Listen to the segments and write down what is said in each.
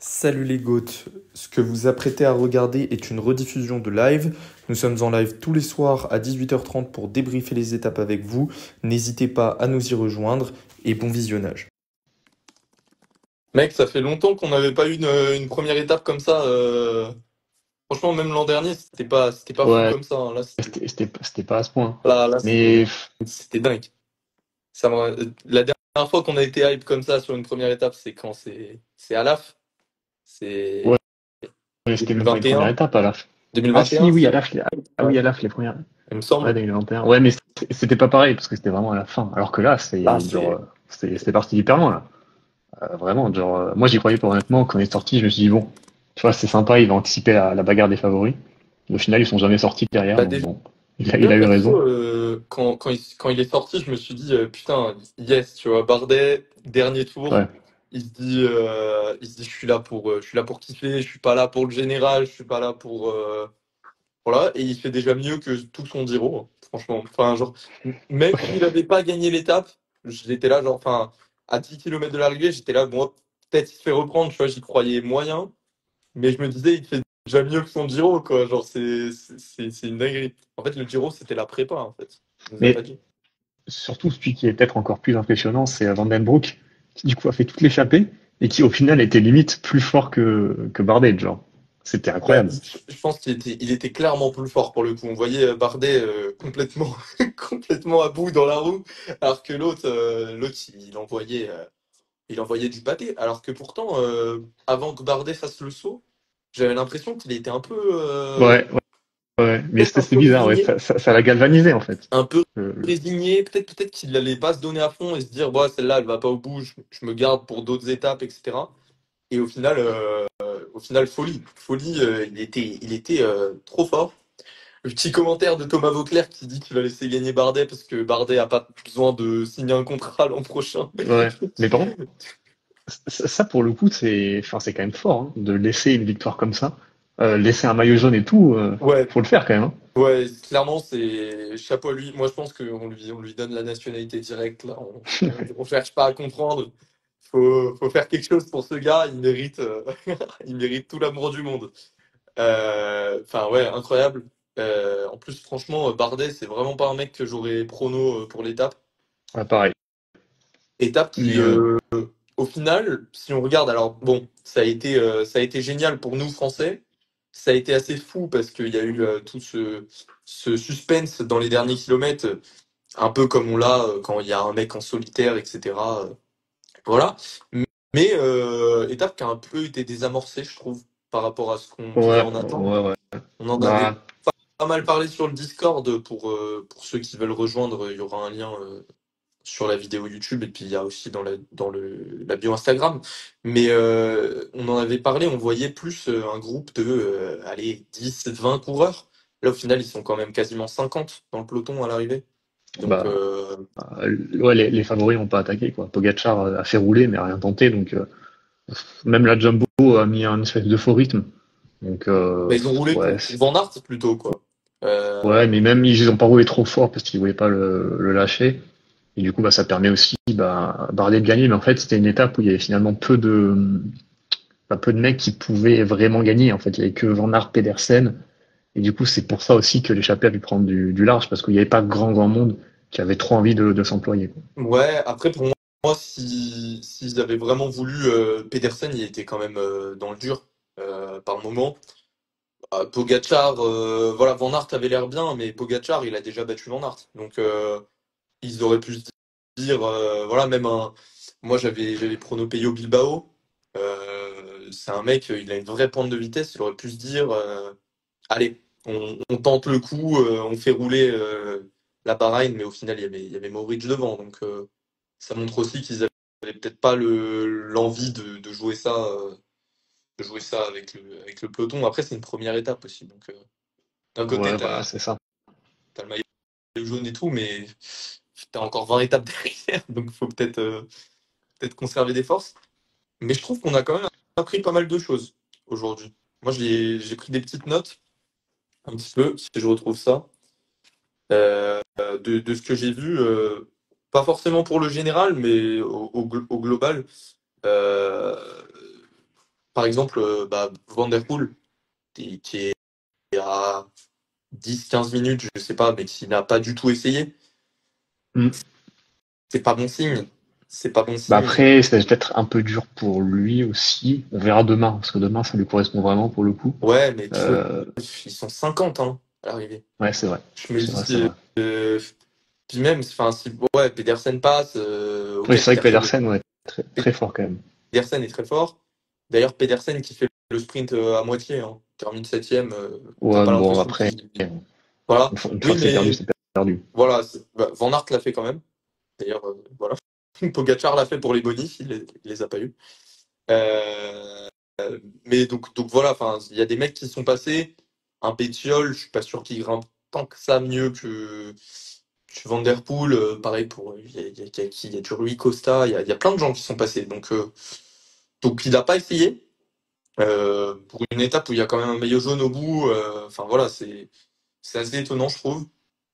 Salut les goths, ce que vous apprêtez à regarder est une rediffusion de live. Nous sommes en live tous les soirs à 18h30 pour débriefer les étapes avec vous. N'hésitez pas à nous y rejoindre et bon visionnage. Mec, ça fait longtemps qu'on n'avait pas eu une première étape comme ça. Franchement, même l'an dernier, c'était pas fou Ouais, comme ça, hein. Là, c'était pas à ce point. là, Mais c'était dingue. La dernière fois qu'on a été hype comme ça sur une première étape, c'est quand c'est à l'AF. ouais, C'est c'était même pas une première 2021. étape à l'AF. Ah 2021, si, oui, à c'est, l'AF, ah ouais, oui, à l'AF, les premières. il me Ouais, semble. 2021. Ouais, mais c'était pas pareil parce que c'était vraiment à la fin. Alors que là, Là, c'est genre, c'est. c'était parti hyper loin là. Vraiment, genre, moi j'y croyais pas honnêtement. Quand on est sorti, je me suis dit bon, tu vois, c'est sympa, il va anticiper la bagarre des favoris. Au final, ils sont jamais sortis derrière, Bah, donc déjà, bon, il a eu raison. perso, quand il est sorti, je me suis dit, putain, yes, tu vois, Bardet, dernier tour, Ouais. il se dit, je suis là pour kiffer, je suis pas là pour le général, je suis pas là pour, voilà, et il fait déjà mieux que tout son Giro, hein, franchement. Enfin, genre, même s'il avait pas gagné l'étape, j'étais là, genre, enfin, à 10 kilomètres de l'arrivée, j'étais là, bon, peut-être il se fait reprendre, tu vois, j'y croyais moyen. Mais je me disais, il fait déjà mieux que son Giro, quoi. Genre, c'est une dinguerie. En fait, le Giro, c'était la prépa, en fait. Il nous a pas Mais dit. surtout, celui qui est peut-être encore plus impressionnant, c'est Van Den Broek, qui du coup a fait toute l'échappée et qui au final était limite plus fort que Bardet, genre. C'était Bah, incroyable. je pense qu'il était clairement plus fort pour le coup. On voyait Bardet complètement, complètement à bout dans la roue, alors que l'autre, il envoyait du pâté. Alors que pourtant, avant que Bardet fasse le saut, j'avais l'impression qu'il était un peu, Ouais, ouais, mais peut-être un c'était peu bizarre, ouais. résigné. Ça l'a galvanisé en fait. Un peu Le- résigné, peut-être qu'il allait pas se donner à fond et se dire bah celle-là elle va pas au bout, je me garde pour d'autres étapes, etc. Et au final folie, il était trop fort. Le petit commentaire de Thomas Vauclair qui dit qu'il va laisser gagner Bardet parce que Bardet a pas besoin de signer un contrat l'an prochain. Ouais. Mais par contre, ça pour le coup, enfin, c'est quand même fort hein, de laisser une victoire comme ça, laisser un maillot jaune et tout, Ouais, faut le faire quand même. Hein. ouais, clairement c'est chapeau à lui. Moi je pense qu'on lui donne la nationalité directe là. On cherche pas à comprendre. Faut faire quelque chose pour ce gars. Il mérite, il mérite tout l'amour du monde. Enfin, ouais, incroyable. En plus, franchement, Bardet, c'est vraiment pas un mec que j'aurais prono pour l'étape. Ouais, pareil. Étape qui, Mais au final, si on regarde, alors bon, ça a été génial pour nous, Français. Ça a été assez fou parce qu'il y a eu tout ce suspense dans les derniers kilomètres, un peu comme on l'a quand il y a un mec en solitaire, etc. Voilà. Mais étape qui a un peu été désamorcée, je trouve, par rapport à ce qu'on pouvait ouais, en attendre. ouais, ouais. On en avait Bah, pas mal parlé sur le Discord pour ceux qui veulent rejoindre. Il y aura un lien sur la vidéo YouTube et puis il y a aussi la bio Instagram. Mais on en avait parlé, on voyait plus un groupe de allez, 10, 20 coureurs. Là, au final, ils sont quand même quasiment 50 dans le peloton à l'arrivée. Donc, bah, ouais, les favoris n'ont pas attaqué quoi. Pogacar a fait rouler mais a rien tenté, donc même la Jumbo a mis un espèce de faux rythme. Donc bah, ils ont roulé ouais, pour Van Aert plutôt, quoi. ouais, mais même ils ont pas roulé trop fort parce qu'ils voulaient pas le lâcher. Et du coup, bah, ça permet aussi Bardet de gagner. Mais en fait, c'était une étape où il y avait finalement peu de mecs qui pouvaient vraiment gagner. En fait, il y avait que Van Aert, Pedersen. Et du coup, c'est pour ça aussi que l'échappée a pu prendre du large parce qu'il n'y avait pas grand monde qui avait trop envie de s'employer. Quoi. Ouais, après, pour moi, s'ils avaient vraiment voulu, Pedersen, il était quand même dans le dur par moment. Pogacar, voilà, Van Aert avait l'air bien, mais Pogacar, il a déjà battu Van Aert. Donc, ils auraient pu se dire, voilà, moi, j'avais prono Peyo Bilbao. C'est un mec, il a une vraie pointe de vitesse. Il aurait pu se dire, allez, on tente le coup, on fait rouler la Bahreïn, mais au final, il y avait Mohoric devant. Donc, ça montre aussi qu'ils avaient peut-être pas l'envie de jouer ça. De jouer ça avec le peloton. Après, c'est une première étape aussi. Donc, d'un côté, Ouais, tu voilà, as, c'est ça. le maillot jaune et tout, mais tu as encore 20 étapes derrière. Donc, il faut peut-être conserver des forces. Mais je trouve qu'on a quand même appris pas mal de choses aujourd'hui. Moi, j'ai pris des petites notes, un petit peu, si je retrouve ça, de ce que j'ai vu. Pas forcément pour le général, mais au global. Euh, par exemple, Van Der Poel, qui est à 10-15 minutes, je sais pas, mais qui n'a pas du tout essayé, Mm. c'est pas bon signe. C'est pas bon Bah signe. après, ça va peut-être un peu dur pour lui aussi. On verra demain, parce que demain, ça lui correspond vraiment pour le coup. Ouais, mais tu vois, Euh, ils sont 50 hein, à l'arrivée. ouais, c'est vrai. Je me C'est vrai, c'est dis, vrai. puis même, enfin, si ouais, Pedersen passe, Oui, ok, c'est vrai que Pedersen, ouais, très, très fort quand même. Pedersen est très fort. D'ailleurs, Pedersen qui fait le sprint à moitié, hein, termine septième, t'as Ouais, pas bon, l'impression après, qu'il. Voilà. une fois Oui, que c'est perdu, mais c'est perdu. voilà, Van Aert l'a fait quand même. D'ailleurs, voilà. Pogacar l'a fait pour les bonifs, il les a pas eu. Euh, mais donc voilà, enfin, il y a des mecs qui sont passés. Un Pétiole, je suis pas sûr qu'il grimpe tant que ça mieux que Van Der Poel. Pareil pour il y a du Rui Costa, il y a plein de gens qui sont passés. Donc il n'a pas essayé. Pour une étape où il y a quand même un maillot jaune au bout, enfin voilà, c'est assez étonnant, je trouve.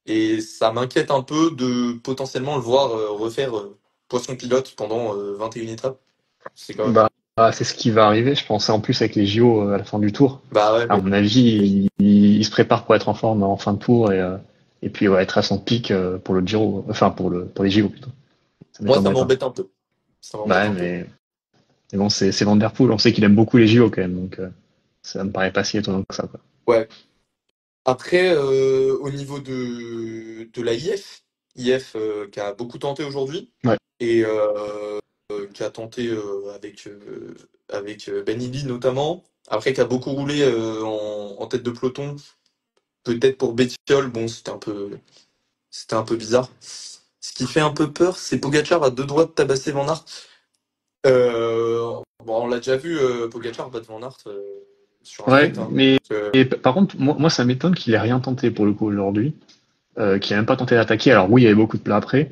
Et ça m'inquiète un peu de potentiellement le voir refaire poisson pilote pendant 21 étapes. C'est quand même. Bah, c'est ce qui va arriver, je pense. En plus, avec les JO à la fin du tour. Bah ouais, À mais mon avis, il se prépare pour être en forme en fin de tour et puis ouais, être à son pic pour le Giro, enfin pour les JO plutôt. Ça moi ça m'étonnerait pas. m'embête un peu. Ça m'embête Bah, un peu. mais bon, c'est Van Der Poel. On sait qu'il aime beaucoup les JO quand même, donc ça me paraît pas si étonnant que ça, quoi. Ouais. Après, au niveau de la IF qui a beaucoup tenté aujourd'hui Ouais, et qui a tenté avec Ben Ili notamment. Après, qui a beaucoup roulé en tête de peloton. Peut-être pour Bettiol, bon, c'était un peu bizarre. Ce qui fait un peu peur, c'est Pogacar à deux doigts de tabasser Van Aert. Bon, on l'a déjà vu, Pogacar battre Van Aert sur un ouais, sprint. Hein. mais Euh, et par contre, moi ça m'étonne qu'il ait rien tenté pour le coup aujourd'hui, qu'il ait même pas tenté d'attaquer. Alors oui, il y avait beaucoup de plats après,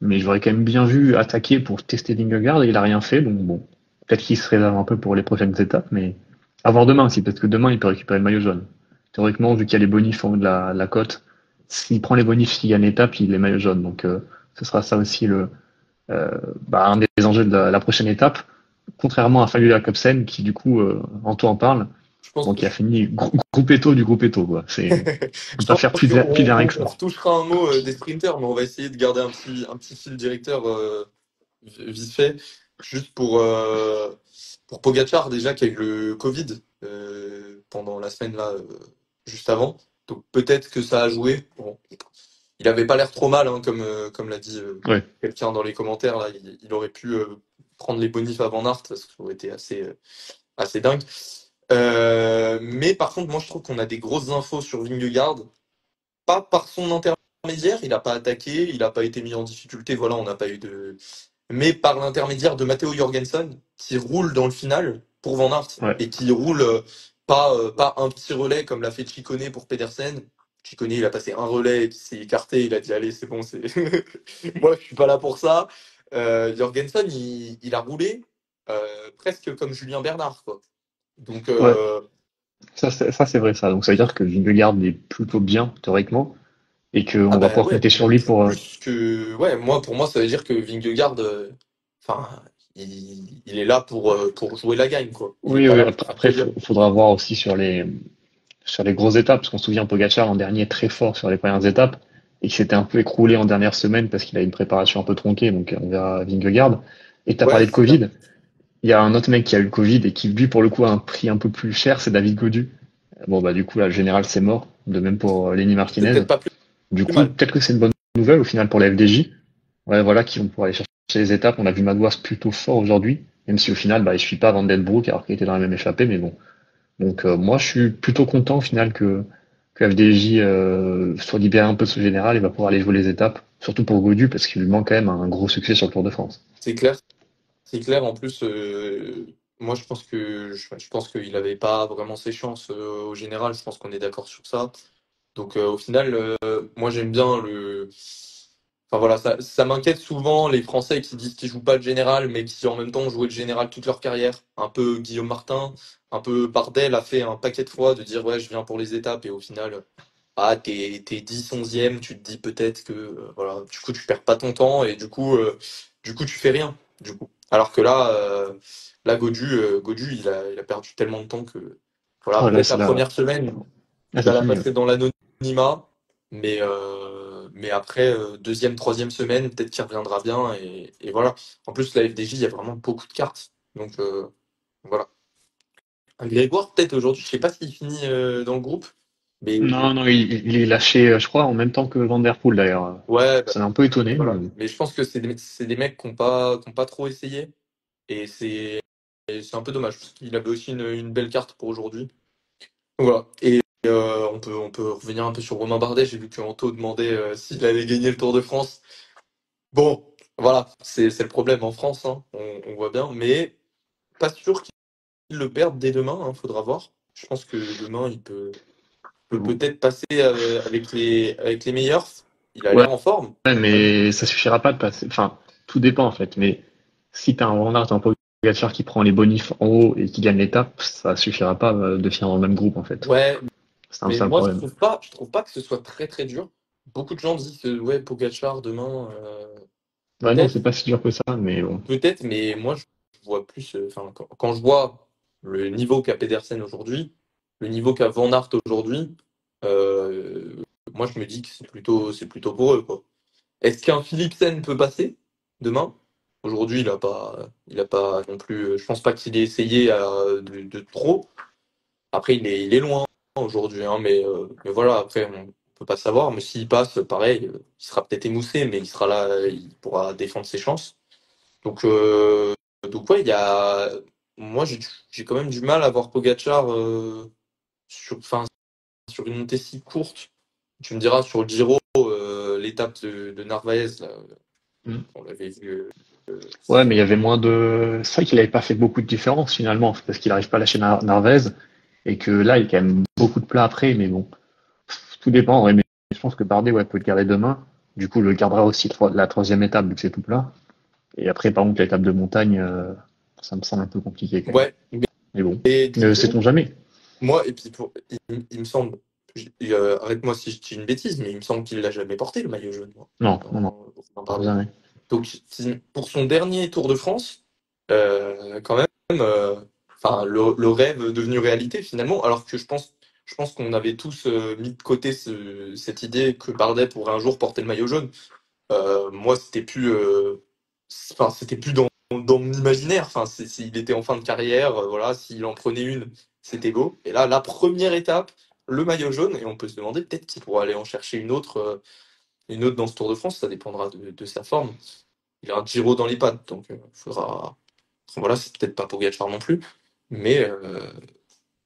mais j'aurais quand même bien vu attaquer pour tester Vingegaard et il a rien fait, donc bon, peut-être qu'il se réserve un peu pour les prochaines étapes, mais à voir demain aussi, parce que demain il peut récupérer le maillot jaune. Théoriquement, vu qu'il y a les bonifs en haut de la côte, s'il prend les bonifs, s'il gagne l'étape, il est maillot jaune, donc ce sera ça aussi euh, un des enjeux de la prochaine étape. Contrairement à Fabio Jacobsen, qui du coup, Anto en parle, je pense, bon, qui a fini groupetto du groupetto, quoi. On peut je pas faire pense plus qu'on bien on, que on ça. retouchera un mot des sprinters, mais on va essayer de garder un petit fil directeur vite fait, juste pour Pogacar déjà qui a eu le Covid pendant la semaine là, juste avant. Donc peut-être que ça a joué. Bon, il avait pas l'air trop mal, hein, comme l'a dit Ouais, quelqu'un dans les commentaires là. Il aurait pu prendre les bonifs avant Nart, ça aurait été assez dingue. Mais par contre, moi je trouve qu'on a des grosses infos sur Vingegaard, pas par son intermédiaire, il n'a pas attaqué, il n'a pas été mis en difficulté, voilà, on n'a pas eu de. Mais par l'intermédiaire de Matteo Jorgensen, qui roule dans le final pour Van Aert ouais, et qui roule pas un petit relais comme l'a fait Ciccone pour Pedersen. Ciccone, il a passé un relais et puis s'est écarté, il a dit allez, c'est bon, c'est moi je suis pas là pour ça. Jorgensen, il a roulé presque comme Julien Bernard, quoi. Donc, ouais. Ça c'est vrai, ça. Donc ça veut dire que Vingegaard est plutôt bien, théoriquement, et ah qu'on va bah pouvoir ouais, compter sur même lui pour. plus que. Ouais, moi, pour moi, ça veut dire que Vingegaard, enfin, il est là pour jouer la gagne, quoi. Il est Oui, pas oui. là pour Après, podium. faudra voir aussi sur les grosses étapes, parce qu'on se souvient Pogacar en dernier très fort sur les premières étapes, et qui s'était un peu écroulé en dernière semaine parce qu'il a une préparation un peu tronquée, donc on verra Vingegaard. Et t'as Ouais, parlé de c'est clair. Covid. Il y a un autre mec qui a eu le Covid et qui, lui, pour le coup, a un prix un peu plus cher, c'est David Godu. Bon, bah, du coup, là, le général, c'est mort. De même pour Lenny C'est Martinez. peut-être pas plus Du coup, mal. peut-être que c'est une bonne nouvelle au final pour la FDJ. Ouais, voilà, qui vont pouvoir aller chercher les étapes. On a vu Madouas plutôt fort aujourd'hui, même si au final, bah, il suit pas Van Den Broek alors qu'il était dans la même échappée, mais bon. Donc, moi, je suis plutôt content au final que FDJ soit libéré un peu de ce général et va pouvoir aller jouer les étapes. Surtout pour Godu, parce qu'il lui manque quand même un gros succès sur le Tour de France. C'est clair. C'est clair. En plus, moi, je pense qu'il avait pas vraiment ses chances au général. Je pense qu'on est d'accord sur ça. Donc, au final, moi, j'aime bien le. Enfin voilà, ça m'inquiète souvent les Français qui disent qu'ils jouent pas le général, mais qui en même temps ont joué le général toute leur carrière. Un peu Guillaume Martin, un peu Bardet a fait un paquet de fois de dire ouais je viens pour les étapes et au final t'es 10 11e, tu te dis peut-être que voilà, du coup tu perds pas ton temps et du coup tu fais rien du coup. Alors que là Godu il a perdu tellement de temps que voilà, Oh, là, peut-être c'est la là. première semaine, Là, il c'est va la fini. Ouais. passer dans l'anonymat, mais après, deuxième, troisième semaine, peut-être qu'il reviendra bien, et voilà. En plus, la FDJ, il y a vraiment beaucoup de cartes. Donc voilà. Un Grégoire, peut-être aujourd'hui, je sais pas s'il finit dans le groupe, mais Non, non, il est lâché, je crois, en même temps que Van Der Poel d'ailleurs. ouais, bah, Ça m'a un peu étonné, voilà. mais Mais je pense que c'est des mecs qui ont pas trop essayé. Et c'est un peu dommage, parce qu'il avait aussi une belle carte pour aujourd'hui. Donc voilà. Et on peut revenir un peu sur Romain Bardet. J'ai vu que Anto demandait s'il allait gagner le Tour de France. Bon, voilà, c'est le problème en France, hein, on voit bien. Mais pas sûr qu'il le perde dès demain, hein, faudra voir. Je pense que demain, il peut bon. peut-être passer avec les meilleurs. Il a Ouais, l'air en forme, ouais, quand même. mais ça suffira pas de passer. Enfin, tout dépend en fait. Mais si t'as un Van Aert, un Pogacar qui prend les bonifs en haut et qui gagne l'étape, ça suffira pas de finir dans le même groupe en fait. Ouais, C'est un peu mais ça le moi, je problème. trouve pas, je trouve pas que ce soit très très dur. Beaucoup de gens disent que ouais, Pogacar demain, Ouais, non, c'est peut-être, pas si dur que ça, mais bon. peut-être, mais moi, je vois plus. Enfin, quand je vois le niveau qu'a Pedersen aujourd'hui, le niveau qu'a Van Aert aujourd'hui, euh, moi, je me dis que c'est plutôt pour eux, quoi. Est-ce qu'un Philipsen peut passer demain? Aujourd'hui, il a pas non plus. Je pense pas qu'il ait essayé de trop. Après, il est loin aujourd'hui, hein, mais voilà, après, on peut pas savoir. Mais s'il passe, pareil, il sera peut-être émoussé, mais il sera là, il pourra défendre ses chances. Donc, ouais, moi, j'ai quand même du mal à voir Pogacar enfin, sur une montée si courte. Tu me diras, sur le Giro, l'étape de Narvaez, là, Mm. on l'avait vu. Ouais, mais il y avait moins de. C'est vrai qu'il avait pas fait beaucoup de différence finalement, parce qu'il arrive pas à lâcher Narvaez et que là, il y a quand même beaucoup de plats après, mais bon, tout dépend. Ouais, mais je pense que Bardet, ouais, peut le garder demain. Du coup, il le gardera aussi la troisième étape, vu que c'est tout plat. Et après, par contre, l'étape de montagne, ça me semble un peu compliqué quand même. Ouais, Mais bon, et du coup, sait-on jamais? moi, et puis il me semble, arrête-moi si je dis une bêtise, mais il me semble qu'il l'a jamais porté le maillot jaune, moi, Non, non, non, dans Bardet. jamais. Donc pour son dernier Tour de France, quand même, enfin le rêve devenu réalité finalement, alors que je pense qu'on avait tous mis de côté cette idée que Bardet pourrait un jour porter le maillot jaune. Moi, c'était plus dans mon imaginaire. Enfin, il était en fin de carrière, voilà, s'il en prenait une, c'était beau. Et là, la première étape, le maillot jaune, et on peut se demander peut-être qu'il pourra aller en chercher une autre dans ce Tour de France. Ça dépendra de sa forme. Il a un Giro dans les pattes, donc faudra. Voilà, c'est peut-être pas Pogacar non plus, mais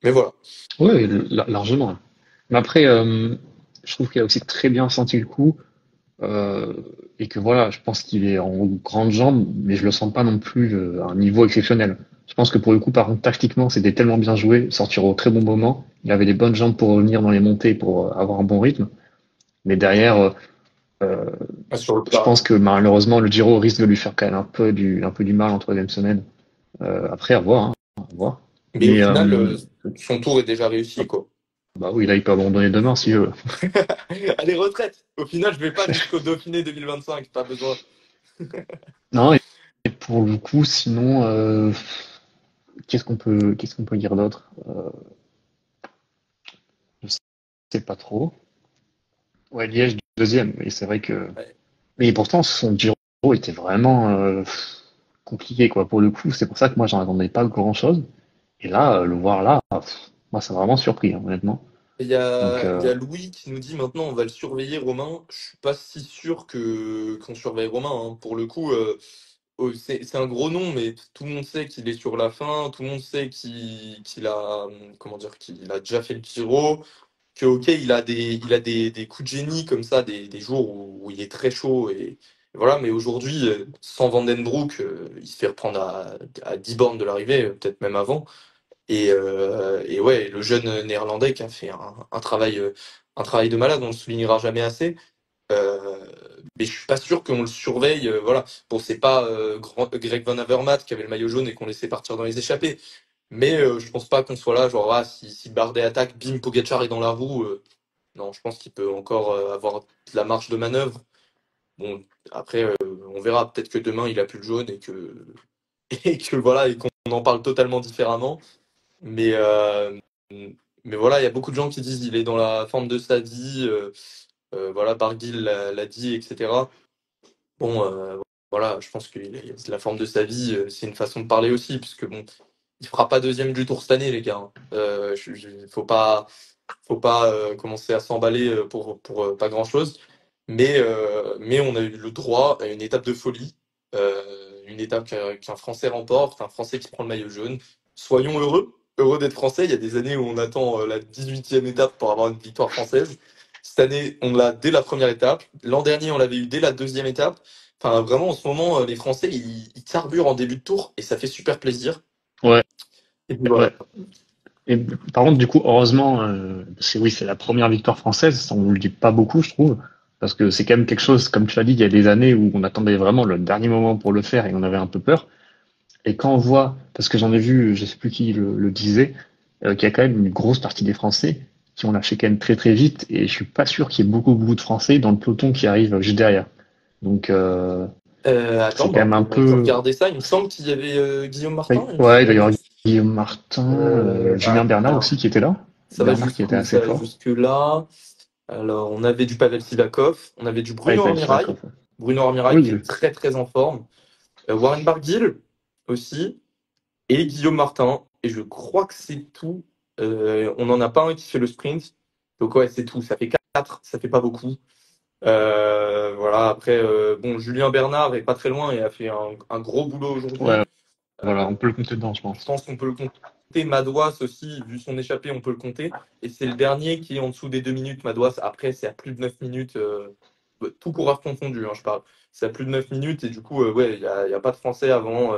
voilà. Ouais, largement. Mais après, je trouve qu'il a aussi très bien senti le coup. Euh, et que voilà, je pense qu'il est en grande jambe, mais je le sens pas non plus à un niveau exceptionnel. Je pense que pour le coup, par contre, tactiquement, c'était tellement bien joué, sortir au très bon moment. Il avait les bonnes jambes pour revenir dans les montées, pour avoir un bon rythme. Mais derrière, euh, Ah, sur le je plat. pense que malheureusement, le Giro risque de lui faire quand même un peu du mal en troisième semaine. Après, à voir, hein, à voir. Mais au Mais final, son tour est déjà réussi, quoi. bah oui, là, il peut abandonner demain si veut. Allez, retraite. Au final, je vais pas jusqu'au Dauphiné 2025, pas besoin. Non, et pour le coup, sinon, qu'est-ce qu'on peut dire d'autre? Je sais pas trop. Ouais, Liège deuxième, et c'est vrai que. Ouais. Mais pourtant, son Giro était vraiment compliqué, quoi. Pour le coup, c'est pour ça que moi, j'en attendais pas grand-chose. Et là, le voir là, moi, ça m'a vraiment surpris, hein, honnêtement. Il y Donc, a, il y a Louis qui nous dit maintenant on va le surveiller Romain. Je suis pas si sûr qu'on surveille Romain, hein. Pour le coup, c'est un gros nom, mais tout le monde sait qu'il est sur la fin. Tout le monde sait qu'il a comment dire qu'il a déjà fait le Giro. Que ok, il a des coups de génie comme ça, des jours où il est très chaud et voilà. Mais aujourd'hui, sans Van den Broek, il se fait reprendre à 10 bornes de l'arrivée, peut-être même avant. Et ouais, le jeune néerlandais qui a fait un travail de malade, on le soulignera jamais assez. Euh, mais je suis pas sûr qu'on le surveille. Voilà. Bon, c'est pas Greg Van Avermaet qui avait le maillot jaune et qu'on laissait partir dans les échappées. Mais je pense pas qu'on soit là, genre, si Bardet attaque, bim, Pogacar est dans la roue. Non, je pense qu'il peut encore avoir de la marge de manœuvre. Bon, après, on verra. Peut-être que demain, il a plus le jaune et que et que voilà, et qu'on en parle totalement différemment. Mais, mais voilà, il y a beaucoup de gens qui disent il est dans la forme de sa vie. Voilà, Barguil l'a dit, etc. Bon, voilà, je pense que la forme de sa vie, c'est une façon de parler aussi, puisque bon, il fera pas deuxième du Tour cette année, les gars, hein. Faut pas commencer à s'emballer pour pas grand-chose. Mais on a eu le droit à une étape de folie, une étape qu'un Français remporte, un Français qui prend le maillot jaune. Soyons heureux, heureux d'être Français. Il y a des années où on attend la 18e étape pour avoir une victoire française. Cette année, on l'a dès la première étape. L'an dernier, on l'avait eu dès la deuxième étape. Enfin, vraiment, en ce moment, les Français, ils carburent en début de tour et ça fait super plaisir. Ouais, Et puis voilà. ouais. Et par contre, du coup, heureusement, parce que oui, c'est la première victoire française, ça, on le dit pas beaucoup, je trouve, parce que c'est quand même quelque chose, comme tu l'as dit, il y a des années où on attendait vraiment le dernier moment pour le faire et on avait un peu peur. Et quand on voit, parce que j'en ai vu, je sais plus qui le disait, qu'il y a quand même une grosse partie des Français qui ont lâché quand même très très vite, et je suis pas sûr qu'il y ait beaucoup de Français dans le peloton qui arrivent juste derrière. Donc Attends, c'est bah, quand même un on peut peu, regarder ça. Il me semble qu'il y avait Guillaume Martin, ouais, il me il doit y semble. avoir Guillaume Martin, Julien Bernard Alors, aussi qui était là, ça va Bernard qui était jusqu'où? assez Ça va fort. jusque-là. Alors, on avait du Pavel Sivakov, on avait du Ah, il Bruno fallait se Armirail. d'accord. Bruno Armirail qui Oui, est très très en forme. Warren Barguil aussi. Et Guillaume Martin. Et je crois que c'est tout. On n'en a pas un qui fait le sprint. Donc ouais, c'est tout. Ça fait 4, ça fait pas beaucoup. Voilà, après, bon, Julien Bernard est pas très loin et a fait un gros boulot ouais, aujourd'hui. voilà, on peut le compter dedans, je Je pense. pense qu'on peut le compter. Madouas aussi, vu son échappée, on peut le compter. Et c'est le dernier qui est en dessous des 2 minutes, Madouas. Après, c'est à plus de 9 minutes, tout coureur confondu, hein, je parle. C'est à plus de 9 minutes et du coup, ouais, il y a pas de Français avant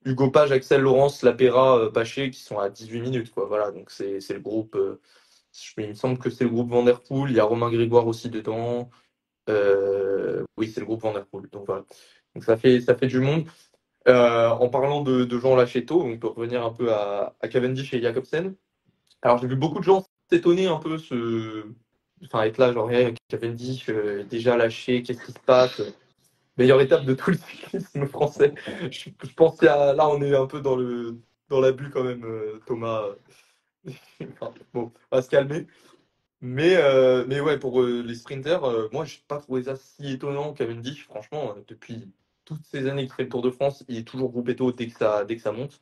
Hugo Page, Axel Laurence, Lapera, Paché qui sont à 18 minutes, quoi. Voilà, donc c'est le groupe. Il me semble que c'est le groupe Van Der Poel. Il y a Romain Grégoire aussi dedans. Oui, c'est le groupe Van Der Poel. Donc voilà. Donc ça fait du monde. En parlant de gens lâchés tôt, on peut revenir un peu à Cavendish et Jacobsen. Alors j'ai vu beaucoup de gens s'étonner un peu, enfin être là, genre hey, Cavendish déjà lâché, qu'est-ce qui se passe? Meilleure étape de tout le cyclisme français. Je pense là on est un peu dans l'abus quand même, Thomas. Enfin, bon, on va se calmer. Mais ouais, pour les sprinters, moi, j'ai pas trouvé ça si étonnant. Cavendish, franchement, depuis toutes ces années qu'il fait le Tour de France, il est toujours groupé tôt dès que ça monte.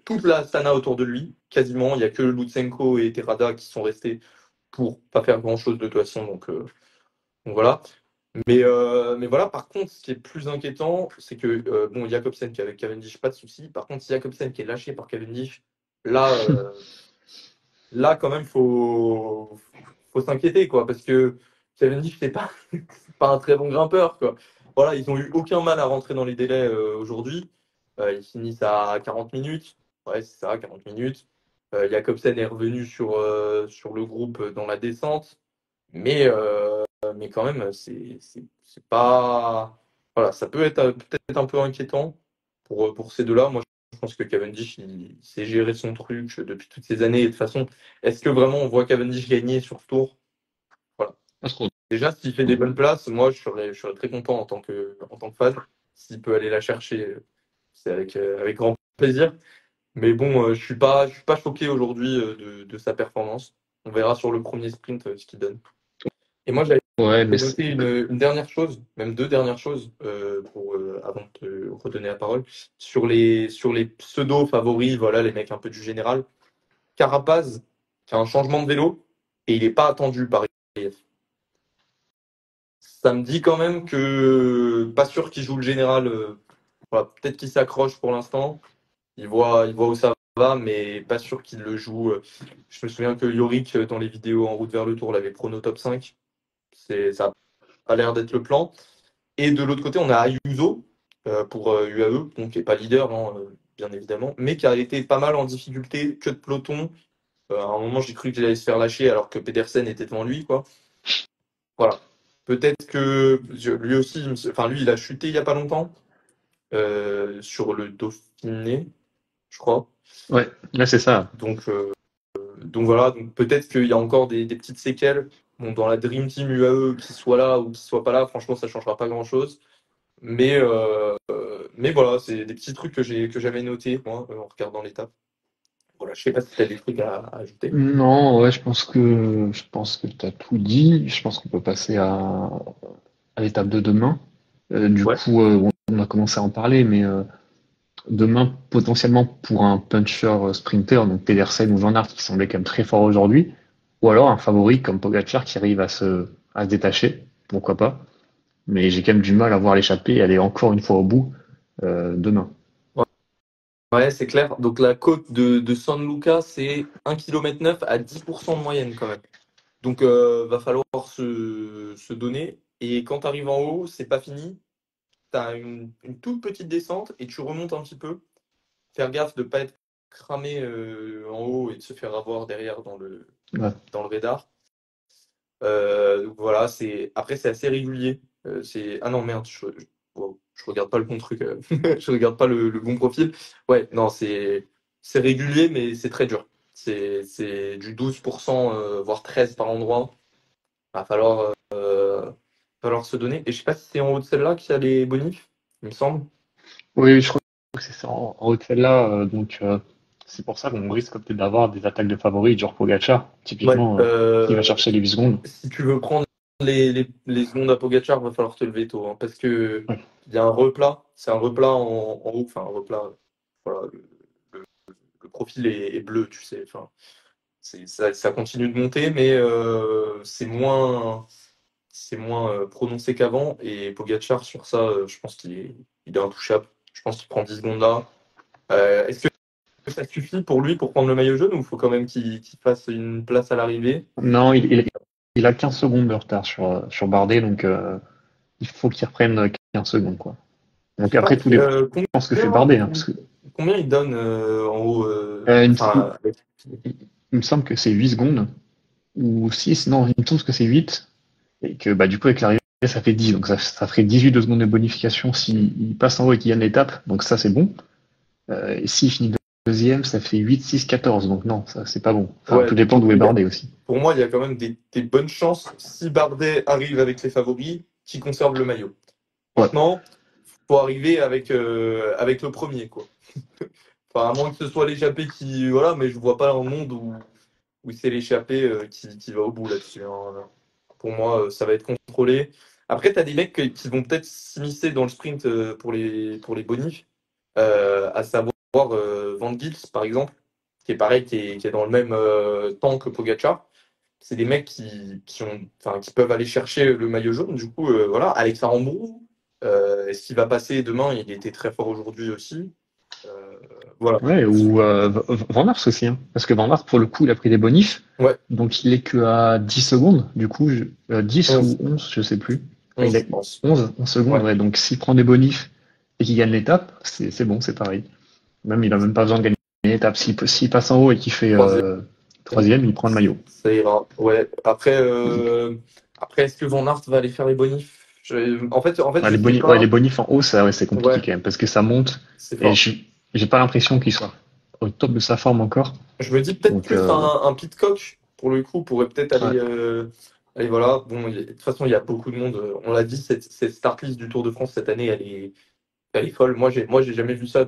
Toute la Astana autour de lui, quasiment. Il n'y a que Lutsenko et Terrada qui sont restés pour pas faire grand-chose de toute façon. Donc voilà. Mais voilà, par contre, ce qui est plus inquiétant, c'est que, bon, Jacobsen qui est avec Cavendish, pas de souci. Par contre, si Jacobsen qui est lâché par Cavendish, là, là, quand même, faut s'inquiéter, quoi, parce que Cavendish, c'est pas un très bon grimpeur, quoi. Voilà, ils ont eu aucun mal à rentrer dans les délais aujourd'hui. Ils finissent à 40 minutes. Ouais, c'est ça, 40 minutes. Jacobsen est revenu sur le groupe dans la descente, mais quand même, c'est pas. Voilà, ça peut être peut-être un peu inquiétant pour ces deux-là. Moi, je pense que Cavendish, il sait gérer son truc depuis toutes ces années. Et de toute façon, est-ce que vraiment on voit Cavendish gagner sur ce tour? Voilà. Pas trop. Déjà, s'il fait des bonnes places, moi, je serais très content en tant que fan. S'il peut aller la chercher, c'est avec grand plaisir. Mais bon, je suis pas choqué aujourd'hui de sa performance. On verra sur le premier sprint ce qu'il donne. Et moi, j'avais Ouais, mais noté une dernière chose, même deux dernières choses, avant de te redonner la parole. Sur les pseudo-favoris, voilà, les mecs un peu du général. Carapaz, qui a un changement de vélo, et il n'est pas attendu par IF. Ça me dit quand même que pas sûr qu'il joue le général. Voilà, peut-être qu'il s'accroche pour l'instant. Il voit où ça va, mais pas sûr qu'il le joue. Je me souviens que Yorick, dans les vidéos en route vers le Tour, l'avait prono top 5. Ça a l'air d'être le plan. Et de l'autre côté, on a Ayuso pour UAE, donc qui n'est pas leader, hein, bien évidemment, mais qui a été pas mal en difficulté, que de peloton. À un moment, j'ai cru qu'il allait se faire lâcher alors que Pedersen était devant lui, quoi. Voilà. Peut-être que lui aussi, enfin lui, il a chuté il y a pas longtemps sur le Dauphiné, je crois. ouais, là c'est ça. Donc voilà, donc peut-être qu'il y a encore des petites séquelles. Bon, dans la Dream Team UAE, qu'il soit là ou qu'il soit pas là, franchement, ça changera pas grand-chose. Mais Mais voilà, c'est des petits trucs que j'avais notés, moi, en regardant l'étape. Voilà, je sais pas si tu as des trucs à ajouter. Non, ouais, je pense que tu as tout dit. Je pense qu'on peut passer à l'étape de demain. Du Ouais. coup, on a commencé à en parler, mais demain, potentiellement pour un puncher sprinter, donc Pedersen ou Van Aert qui semblait quand même très fort aujourd'hui, ou alors un favori comme Pogacar qui arrive à se détacher, pourquoi pas. Mais j'ai quand même du mal à voir l'échapper et aller encore une fois au bout demain. Ouais, ouais, c'est clair. Donc la côte de San Luca, c'est 1,9 km à 10% de moyenne quand même. Donc va falloir se donner. Et quand tu arrives en haut, c'est pas fini. Tu as une toute petite descente et tu remontes un petit peu. Faire gaffe de pas être cramé en haut et de se faire avoir derrière Ouais. dans le radar. Donc voilà, après c'est assez régulier. Ah non merde, wow, je regarde pas le bon truc, je regarde pas le bon profil. Ouais, non, c'est régulier, mais c'est très dur. C'est du 12%, voire 13 par endroit. Va falloir se donner. Et je sais pas si c'est en haut de celle-là qu'il y a les bonifs, il me semble. Oui, je crois que c'est ça en haut de celle-là. Donc, c'est pour ça qu'on risque peut-être d'avoir des attaques de favoris, genre Pogacar, Ouais. typiquement, qui va chercher les 8 secondes. Si tu veux prendre les secondes à Pogacar, va falloir te lever tôt, hein, parce que Ouais. il y a un replat. C'est un replat en haut, enfin un replat. Voilà, le profil est bleu, tu sais. Enfin, ça continue de monter, mais c'est moins prononcé qu'avant. Et Pogacar, sur ça, je pense qu'il est intouchable. Je pense qu'il prend 10 secondes là. Est-ce que ça suffit pour lui pour prendre le maillot jaune ou il faut quand même qu'il fasse une place à l'arrivée? Non, il a 15 secondes de retard sur Bardet, donc il faut qu'il reprenne 15 secondes, quoi. Je Donc sais pas, après, tout dépend de ce que fait combien, Bardet, hein, parce que combien il donne en haut, il, enfin, il- il me semble que c'est 8 secondes, ou 6. Non, il me semble que c'est 8, et que bah, du coup, avec l'arrivée, ça fait 10, donc ça ferait 18 de secondes de bonification s'il passe en haut et qu'il gagne l'étape, donc ça c'est bon. Et s'il finit deuxième, ça fait 8, 6, 14. Donc non, ça c'est pas bon. Enfin, ouais, tout donc dépend d'où est Bardet aussi. pour moi, il y a quand même des bonnes chances, si Bardet arrive avec les favoris, qu'il conserve le maillot. Ouais, Maintenant, faut arriver avec le premier, quoi. Enfin, à moins que ce soit l'échappé qui, voilà, mais je vois pas un monde où c'est l'échappé qui va au bout là-dessus, hein. Pour moi, ça va être contrôlé. Après, tu as des mecs qui vont peut-être s'immiscer dans le sprint pour les bonifs, à savoir Van Gils, par exemple, qui est pareil, qui est dans le même temps que Pogacar. C'est des mecs qui peuvent aller chercher le maillot jaune. Du coup, voilà, Alex Aramburu, est-ce qu'il va passer demain? Il était très fort aujourd'hui aussi. Euh, voilà. ouais, ou Van Aert aussi, hein. Parce que Van Aert, pour le coup, il a pris des bonifs, Ouais, donc il est que à 10 secondes, du coup, 10 ou 11, 11, je sais plus. Enfin, 11 il a je pense. 11 secondes, Ouais. ouais. Donc s'il prend des bonifs et qu'il gagne l'étape, c'est bon, c'est pareil. Même il a même pas besoin de gagner l'étape. S'il passe en haut et qu'il fait Troisième, troisième, il prend le maillot. ça ira. Ouais. Après, est-ce que Van Aert va aller faire les bonifs? En fait, Ouais, je sais ouais, les pas. bonifs en haut, ça, ouais, c'est compliqué Ouais, quand même, parce que ça monte, c'est et fort. j'ai pas l'impression qu'il soit au top de sa forme encore. Je me dis peut-être Donc, plus un Pidcock, pour le coup, pourrait peut-être ouais, aller, voilà. Bon, de toute façon, il y a beaucoup de monde. On l'a dit, cette start list du Tour de France cette année, elle est folle. Moi, j'ai jamais vu ça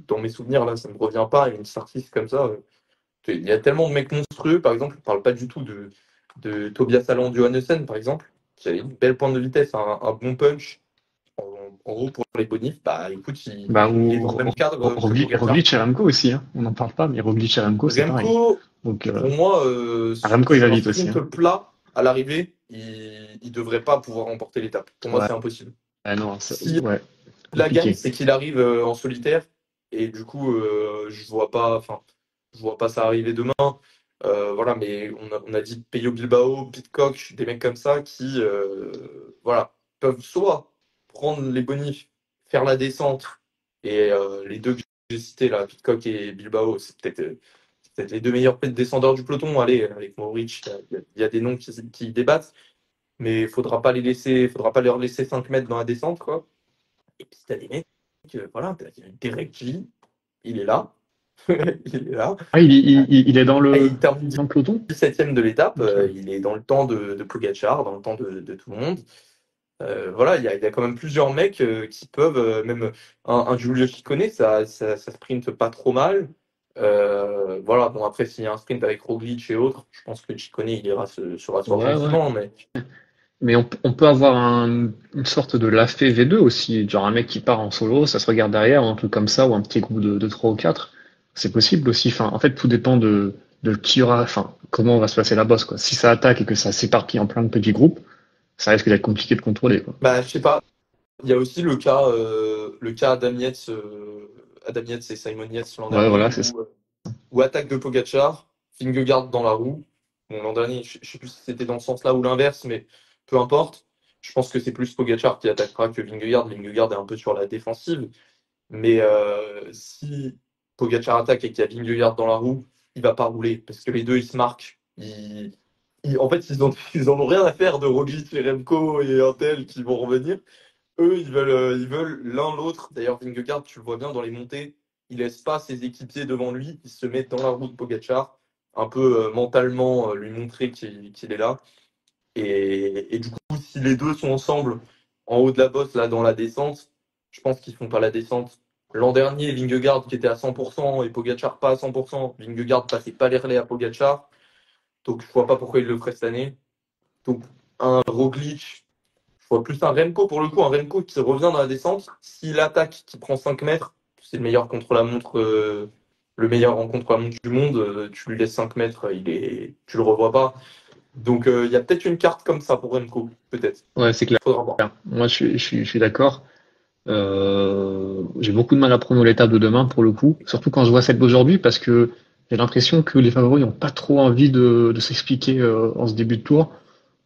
dans mes souvenirs, là, ça me revient pas. Une start list comme ça. Il y a tellement de mecs monstrueux, par exemple, on parle pas du tout de Tobias Allan Johannessen, par exemple, qui avait une belle pointe de vitesse, un bon punch. En, en gros, pour les bonifs, bah écoute, bah, il est dans le même cadre que Pogacar. Roglic et Remco aussi, hein. On n'en parle pas, mais Roglic et Remco, c'est pareil. Remco, Donc, pour moi, Remco, il va sur un vite aussi, sprint hein. plat à l'arrivée, il devrait pas pouvoir remporter l'étape. Pour moi, Ouais, c'est impossible. ah non, Si ouais, la gagne, compliqué. c'est qu'il arrive en solitaire. Et du coup, je vois pas ça arriver demain. Voilà, mais on a dit Peyo Bilbao, Pidcock, des mecs comme ça qui, voilà, peuvent soit prendre les bonifs, faire la descente, et les deux que j'ai cités là, Pidcock et Bilbao, c'est peut-être les deux meilleurs descendeurs du peloton. Allez, avec Mohoric, il y a des noms qui débattent, mais faudra pas leur laisser 5 mètres dans la descente, quoi. Et puis t'as des mecs, voilà, t'as Derek J, il est là, il est là. Ah, il est Et il termine dans le peloton? 17e de l'étape, Ok. il est dans le temps de Pogacar, dans le temps de tout le monde. Voilà, il y a quand même plusieurs mecs qui peuvent, même un Giulio Ciccone, ça sprint pas trop mal. Voilà, bon après s'il y a un sprint avec Roglic et autres, je pense que Ciccone il ira se rasseoir Ouais, ouais. gentiment, mais Mais on peut avoir une sorte de Lafay V2 aussi, genre un mec qui part en solo, ça se regarde derrière, un truc comme ça, ou un petit groupe de 3 ou 4. C'est possible aussi. Enfin, en fait, tout dépend de qui aura, enfin, comment va se passer la bosse, quoi. Si ça attaque et que ça s'éparpille en plein de petits groupes, ça risque d'être compliqué de contrôler, quoi. bah je sais pas. Il y a aussi le cas Adam Yates et Simon Yates l'an Ouais, dernier voilà, c'est ça. où attaque de Pogacar, Vingegaard dans la roue. Bon, l'an dernier, je sais plus si c'était dans ce sens-là ou l'inverse, mais peu importe. Je pense que c'est plus Pogacar qui attaquera que Vingegaard. Vingegaard est un peu sur la défensive. Mais si Pogacar attaque et qu'il y a Vingegaard dans la roue, il va pas rouler parce que les deux ils se marquent. En fait, ils en ont rien à faire de Roglic et Remco et Intel qui vont revenir. Eux, ils veulent l'un l'autre. D'ailleurs, Vingegaard, tu le vois bien dans les montées, il laisse pas ses équipiers devant lui. Il se met dans la roue de Pogacar, un peu mentalement lui montrer qu'il est là. Et du coup, si les deux sont ensemble en haut de la bosse, là, dans la descente, je pense qu'ils font pas la descente. L'an dernier, Vingegaard qui était à 100% et Pogacar pas à 100%. Vingegaard passait pas les relais à Pogacar. Donc, je vois pas pourquoi il le ferait cette année. Donc, un Roglic, je vois plus un Remco pour le coup, un Remco qui revient dans la descente. S'il attaque, qui prend 5 mètres, c'est le meilleur contre-la-montre, le meilleur en contre-la-montre du monde. Tu lui laisses 5 mètres, tu le revois pas. Donc il y a peut-être une carte comme ça pour Remco, peut-être. Ouais, c'est clair. Faudra voir. Moi, je suis d'accord. J'ai beaucoup de mal à prendre l'étape de demain pour le coup, surtout quand je vois celle d'aujourd'hui, parce que j'ai l'impression que les favoris n'ont pas trop envie de s'expliquer en ce début de tour.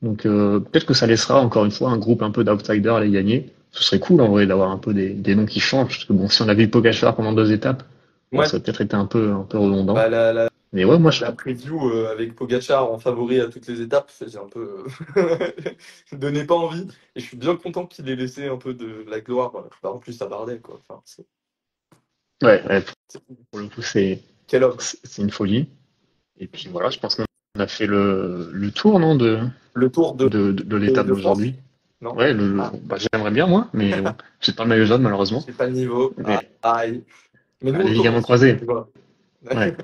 Donc peut-être que ça laissera encore une fois un groupe un peu d'outsiders aller gagner. Ce serait cool en vrai d'avoir un peu des noms qui changent, parce que bon, si on avait eu Pogacar pendant 2 étapes, bon, Ouais, ça aurait peut-être été un peu redondant. bah, Mais ouais, moi je la preview avec Pogacar en favori à toutes les étapes faisait un peu donnait pas envie. Et je suis bien content qu'il ait laissé un peu de la gloire. Bah, en plus à Bardet, quoi. Enfin, ouais, ouais, c'est- pour le coup quel homme. c'est une folie. Et puis voilà, je pense qu'on a fait le tour non Le tour de l'étape de France, d'aujourd'hui. non? Ouais, Ah, bah, j'aimerais bien moi, mais bon, j'ai pas le maillot jaune malheureusement. j'ai pas le niveau. Ah, Mais aïe. Mais nous les on ligaments commence. croisés. Voilà. Ouais.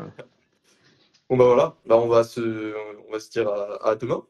Bon bah voilà, bah on va se dire à demain.